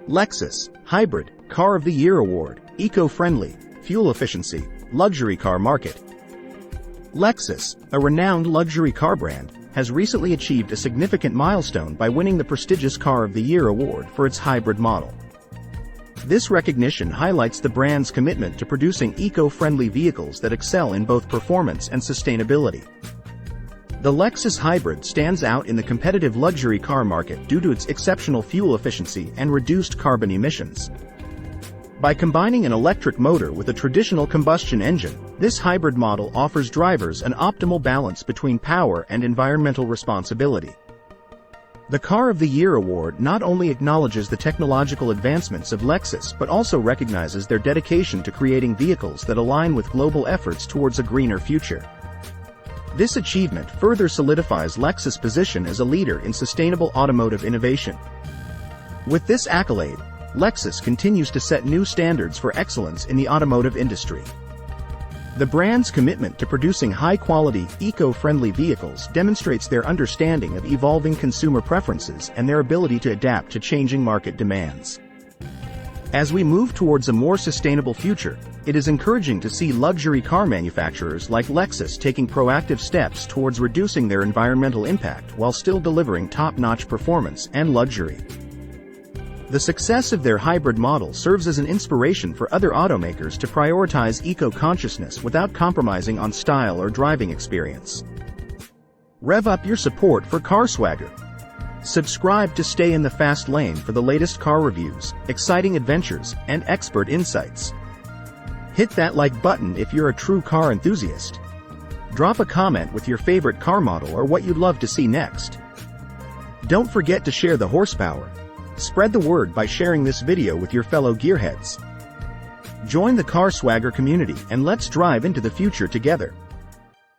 Lexus, Hybrid, Car of the Year Award, Eco-friendly, Fuel efficiency, Luxury car market. Lexus, a renowned luxury car brand, has recently achieved a significant milestone by winning the prestigious Car of the Year award for its hybrid model. This recognition highlights the brand's commitment to producing eco-friendly vehicles that excel in both performance and sustainability. The Lexus Hybrid stands out in the competitive luxury car market due to its exceptional fuel efficiency and reduced carbon emissions. By combining an electric motor with a traditional combustion engine, this hybrid model offers drivers an optimal balance between power and environmental responsibility. The Car of the Year award not only acknowledges the technological advancements of Lexus but also recognizes their dedication to creating vehicles that align with global efforts towards a greener future. This achievement further solidifies Lexus' position as a leader in sustainable automotive innovation. With this accolade, Lexus continues to set new standards for excellence in the automotive industry. The brand's commitment to producing high-quality, eco-friendly vehicles demonstrates their understanding of evolving consumer preferences and their ability to adapt to changing market demands. As we move towards a more sustainable future, it is encouraging to see luxury car manufacturers like Lexus taking proactive steps towards reducing their environmental impact while still delivering top-notch performance and luxury. The success of their hybrid model serves as an inspiration for other automakers to prioritize eco-consciousness without compromising on style or driving experience. Rev up your support for CarSwagger. Subscribe to stay in the fast lane for the latest car reviews, exciting adventures, and expert insights. Hit that like button if you're a true car enthusiast. Drop a comment with your favorite car model or what you'd love to see next. Don't forget to share the horsepower. Spread the word by sharing this video with your fellow gearheads. Join the CarSwagger community and let's drive into the future together.